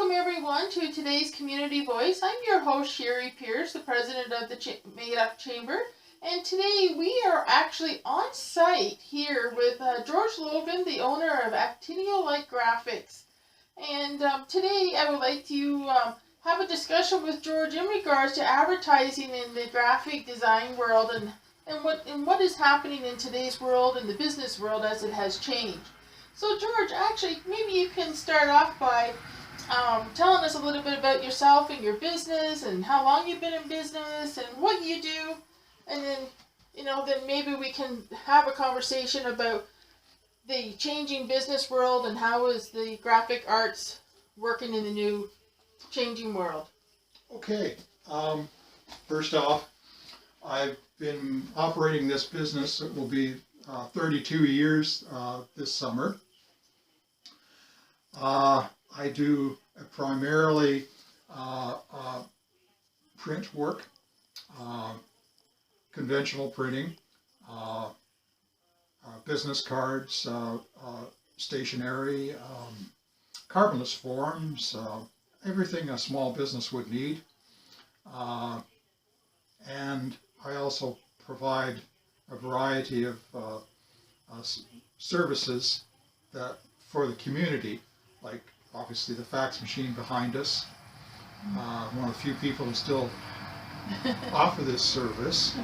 Welcome everyone to today's Community Voice. I'm your host Sherry Pierce, the president of the Made-Up Chamber, and today we are actually on site here with George Logan, the owner of Actinolite Graphics. And today I would like to have a discussion with George in regards to advertising in the graphic design world and what is happening in today's world and the business world as it has changed. So George, actually, maybe you can start off by telling us a little bit about yourself and your business and how long you've been in business and what you do, and then then maybe we can have a conversation about the changing business world and how is the graphic arts working in the new changing world. Okay. First off, I've been operating this business. It will be 32 years this summer. I do primarily print work, conventional printing, business cards, stationery, carbonless forms, everything a small business would need. And I also provide a variety of services for the community, like obviously the fax machine behind us. One of the few people who still offer this service.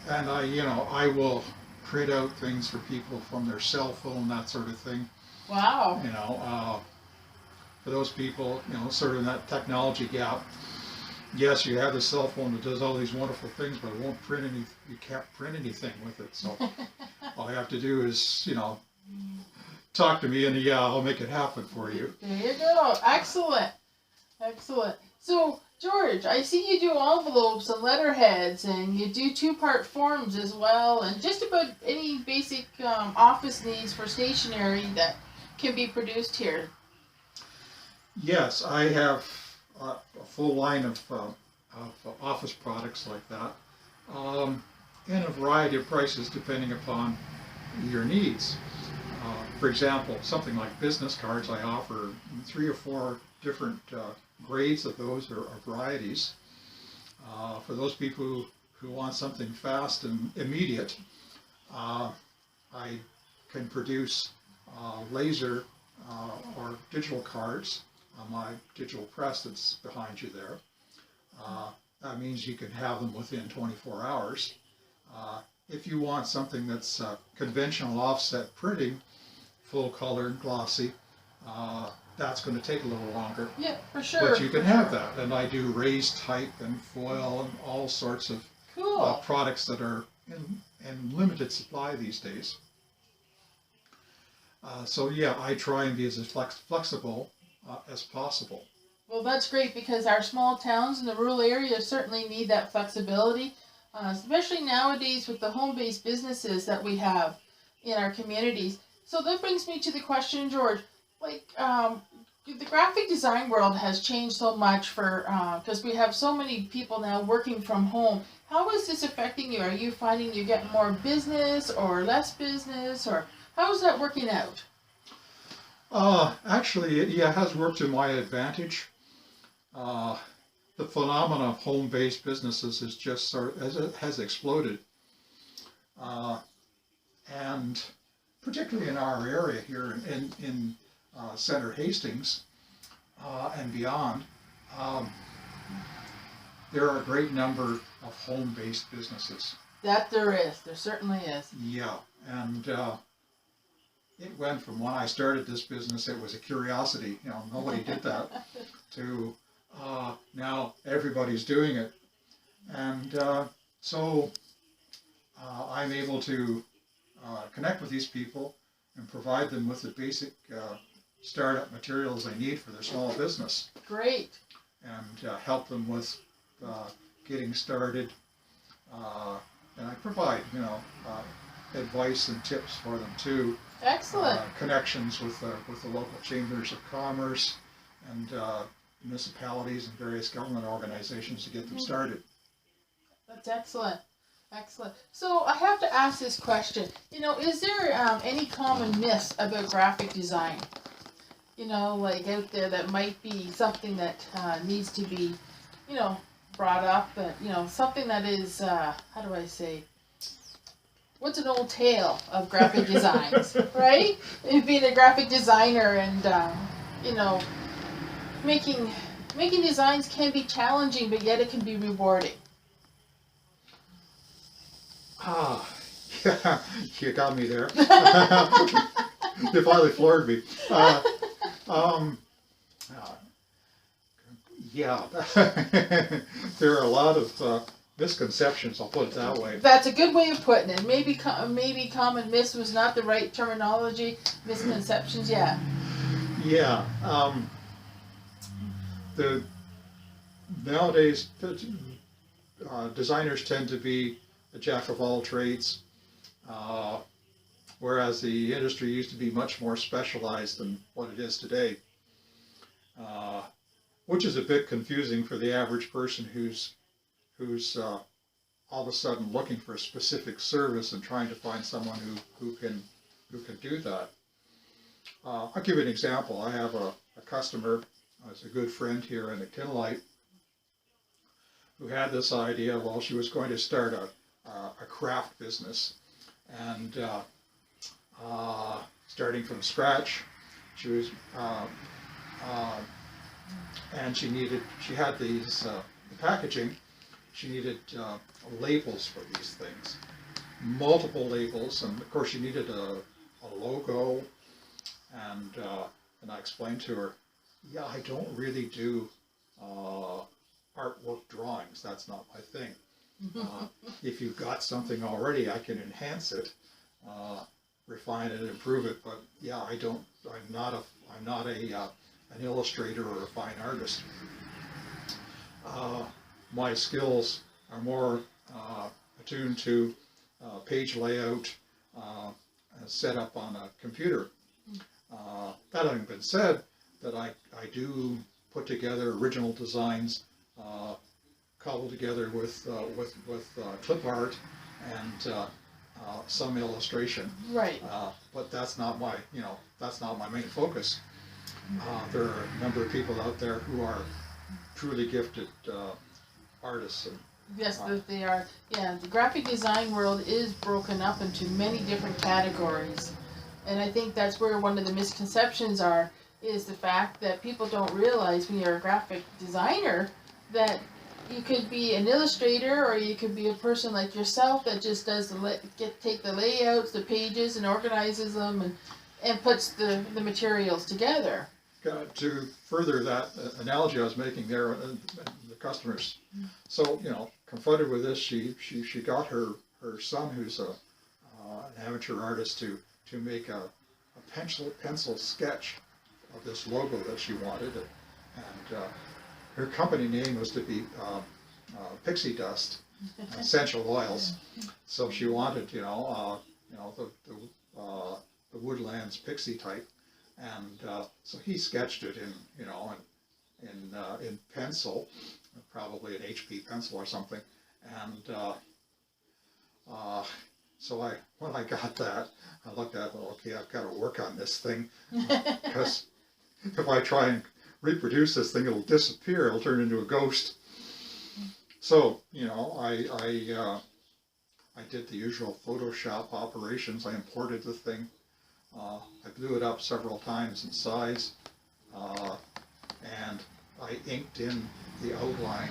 And I will print out things for people from their cell phone, that sort of thing. Wow. For those people, sort of in that technology gap. Yes, you have a cell phone that does all these wonderful things, but it won't print any. You can't print anything with it. So all you have to do is, talk to me, and I'll make it happen for you. There you go. Excellent. Excellent. So, George, I see you do envelopes and letterheads, and you do two-part forms as well, and just about any basic office needs for stationery that can be produced here. Yes, I have a full line of office products like that, in a variety of prices depending upon your needs. For example, something like business cards, I offer 3 or 4 different grades of those or varieties. For those people who want something fast and immediate, I can produce laser or digital cards on my digital press that's behind you there. That means you can have them within 24 hours. If you want something that's conventional offset printing, full color, glossy, that's going to take a little longer. Yeah, for sure. But you can have that. And I do raised type and foil and all sorts of products that are in limited supply these days. So yeah, I try and be as flexible as possible. Well, that's great because our small towns and the rural areas certainly need that flexibility, especially nowadays with the home-based businesses that we have in our communities. So that brings me to the question, George, the graphic design world has changed so much because we have so many people now working from home. How is this affecting you? Are you finding you get more business or less business, or how is that working out? Actually, it has worked to my advantage. The phenomenon of home-based businesses is just has exploded, and particularly in our area here in Center Hastings and beyond, there are a great number of home-based businesses. That there is. There certainly is. Yeah, and it went from when I started this business, it was a curiosity, nobody did that, to now everybody's doing it. And so I'm able to connect with these people and provide them with the basic startup materials they need for their small business. Great. And help them with getting started. And I provide, advice and tips for them too. Excellent. Connections with the local chambers of commerce and municipalities and various government organizations to get them started. That's excellent. Excellent. So I have to ask this question. Is there any common myths about graphic design? you know, like out there that might be something that needs to be, you know, brought up, but you know, something that is, how do I say, what's an old tale of graphic designs, right? Being a graphic designer and, you know, making making designs can be challenging, but yet it can be rewarding. Ah, yeah, you got me there. You finally floored me. Um, uh, yeah, there are a lot of misconceptions. I'll put it that way. That's a good way of putting it. Maybe maybe common myths was not the right terminology. Misconceptions, yeah. Yeah. The nowadays designers tend to be a jack of all trades, uh, whereas the industry used to be much more specialized than what it is today, uh, which is a bit confusing for the average person who's all of a sudden looking for a specific service and trying to find someone who can do that. I'll give you an example. I have a customer, as a good friend here in Actinolite, who had this idea. Well, she was going to start a craft business, and starting from scratch, she was and she had these the packaging. She needed labels for these things, multiple labels, and of course she needed a logo. And I explained to her, yeah, I don't really do artwork drawings. That's not my thing. If you've got something already, I can enhance it, refine it, improve it. But yeah, I don't. I'm not an illustrator or a fine artist. My skills are more attuned to page layout, set up on a computer. That having been said, that I do put together original designs, cobbled together with clip art and some illustration. Right. But that's not my main focus. There are a number of people out there who are truly gifted artists. And, yes, they are. Yeah, the graphic design world is broken up into many different categories. And I think that's where one of the misconceptions are, is the fact that people don't realize when you're a graphic designer that you could be an illustrator, or you could be a person like yourself that just does take the layouts, the pages, and organizes them and puts the materials together. To further that analogy I was making there, the customers. So, confronted with this, she got her son, who's an amateur artist, to make a pencil sketch of this logo that she wanted, and her company name was to be Pixie Dust, Essential Oils. So she wanted, the Woodlands Pixie type, and so he sketched it in pencil, probably an HP pencil or something, and so when I got that, I looked at it, okay, I've got to work on this thing, because if I try and reproduce this thing, it'll disappear, it'll turn into a ghost. So, I did the usual Photoshop operations. I imported the thing. I blew it up several times in size, and I inked in the outline,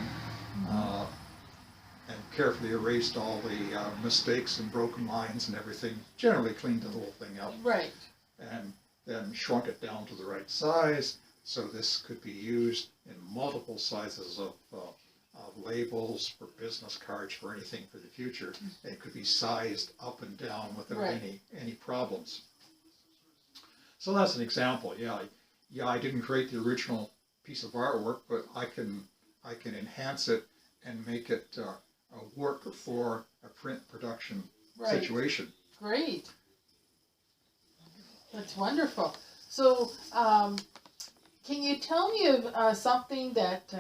and carefully erased all the mistakes and broken lines and everything. Generally cleaned the whole thing up. Right. And then shrunk it down to the right size, so this could be used in multiple sizes of labels, for business cards, for anything for the future. It could be sized up and down without any problems. So that's an example. Yeah, I didn't create the original piece of artwork, but I can enhance it and make it work for a print production situation. Great. That's wonderful. So, can you tell me of something that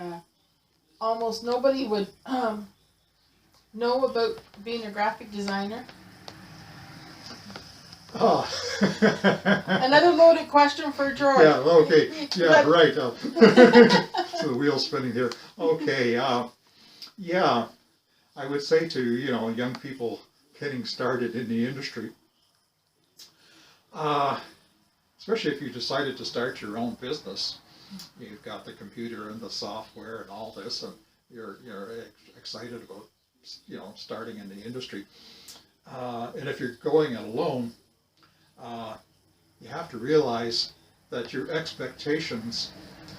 almost nobody would know about being a graphic designer? Ah. Another loaded question for George. Yeah, okay. Yeah, But- right. So the wheel's spinning here. Okay, yeah, I would say to, young people getting started in the industry, uh, especially if you decided to start your own business, you've got the computer and the software and all this, and you're excited about, starting in the industry. And if you're going it alone, you have to realize that your expectations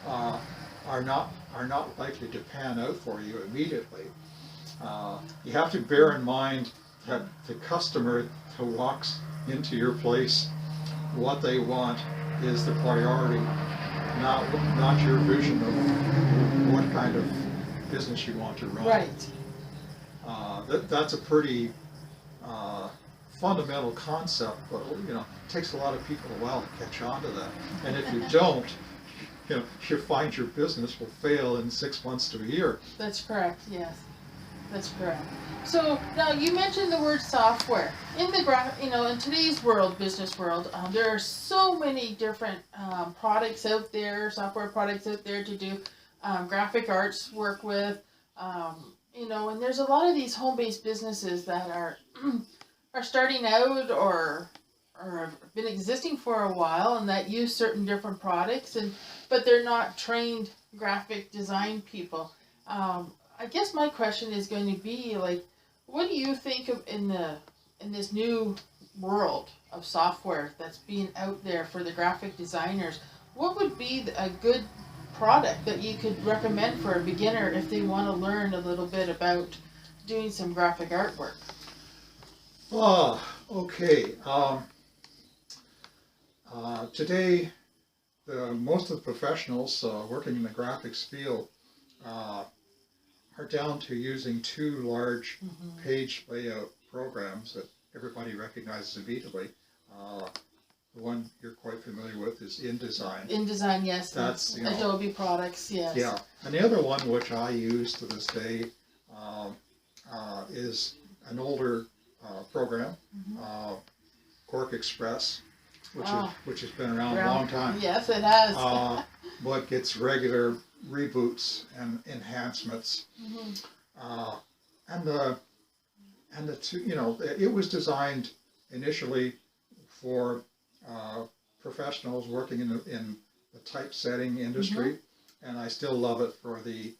are not likely to pan out for you immediately. You have to bear in mind that the customer who walks into your place, what they want is the priority, not your vision of what kind of business you want to run. Right. That's a pretty fundamental concept, but it takes a lot of people a while to catch on to that. And if you don't, you find your business will fail in 6 months to a year. That's correct. Yes, that's correct. So now you mentioned the word software in the in today's world, business world. There are so many different products out there, software products out there to do graphic arts work with. And there's a lot of these home-based businesses that are starting out or have been existing for a while and that use certain different products, but they're not trained graphic design people. I guess my question is going to be like, what do you think of in this new world of software that's being out there for the graphic designers? What would be a good product that you could recommend for a beginner if they want to learn a little bit about doing some graphic artwork? Okay. Today, most of the professionals working in the graphics field are down to using two large page layout programs that everybody recognizes immediately. The one you're quite familiar with is InDesign. InDesign, yes. That's Adobe products, yes. Yeah, and the other one which I use to this day is an older program, Cork Express, which has been around a long time. Yes, it has. But gets regular reboots and enhancements, and the two, it was designed initially for professionals working in the typesetting industry, and I still love it for the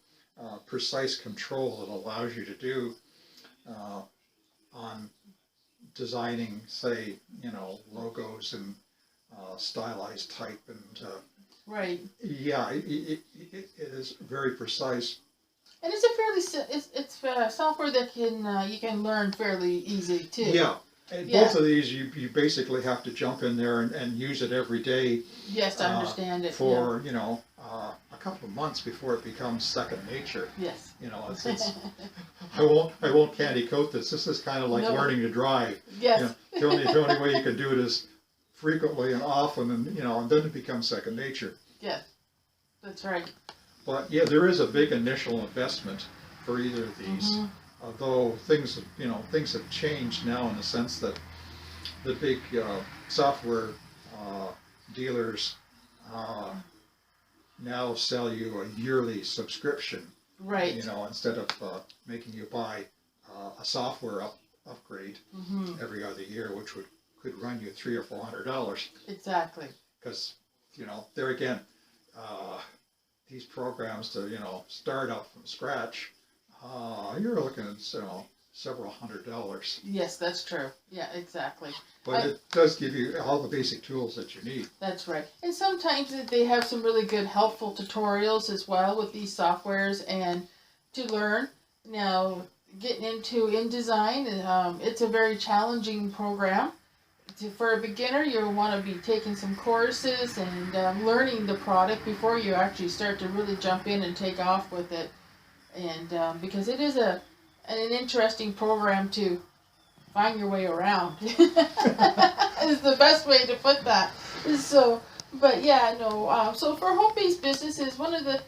precise control it allows you to do on designing, say, logos and stylized type, and right. yeah, it is very precise. And it's it's software that you can learn fairly easy too. Yeah. And both of these, you basically have to jump in there and use it every day. Yes, to understand it. For a couple of months before it becomes second nature. Yes. It's I won't candy coat this. This is kind of like learning to drive. Yes. The only way you can do it is frequently and often, and and then it becomes second nature. Yes, that's right. But yeah, there is a big initial investment for either of these. Although things have changed now in the sense that the big software dealers now sell you a yearly subscription. Right. Instead of making you buy a software upgrade every other year, which could run you $300 or $400. Exactly. Because there again, these programs to start out from scratch. You're looking at several $100s. Yes, that's true. Yeah, exactly. But it does give you all the basic tools that you need. That's right. And sometimes they have some really good helpful tutorials as well with these softwares and to learn. Now, getting into InDesign, it's a very challenging program. For a beginner, you'll want to be taking some courses and learning the product before you actually start to really jump in and take off with it. And because it is an interesting program to find your way around is the best way to put that. So, but yeah, no. So for home-based businesses, one of the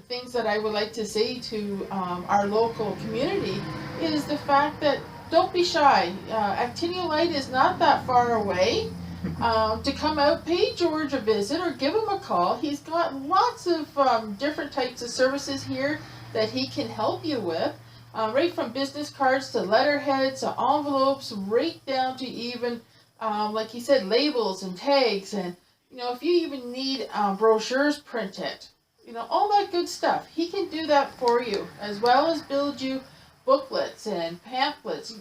things that I would like to say to our local community is the fact that don't be shy. Actinolite is not that far away. To come out, pay George a visit or give him a call. He's got lots of different types of services here that he can help you with. Right from business cards to letterheads to envelopes, right down to even, like he said, labels and tags. And, if you even need brochures printed, all that good stuff. He can do that for you, as well as build you booklets and pamphlets.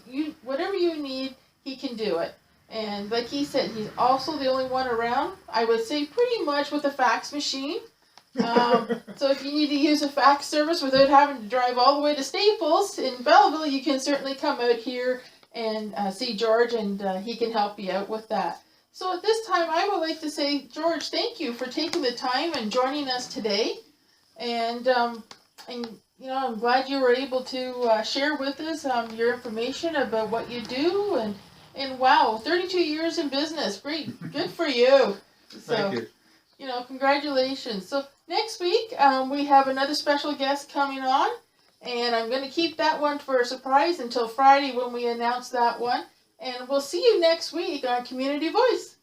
Whatever you need, he can do it. And like he said, he's also the only one around, I would say, pretty much with a fax machine. So if you need to use a fax service without having to drive all the way to Staples in Belleville, you can certainly come out here and see George, and he can help you out with that. So at this time, I would like to say, George, thank you for taking the time and joining us today. And I'm glad you were able to share with us your information about what you do. And wow, 32 years in business. Great. Good for you. So, Thank you. Congratulations. So next week, we have another special guest coming on. And I'm going to keep that one for a surprise until Friday when we announce that one. And we'll see you next week on Community Voice.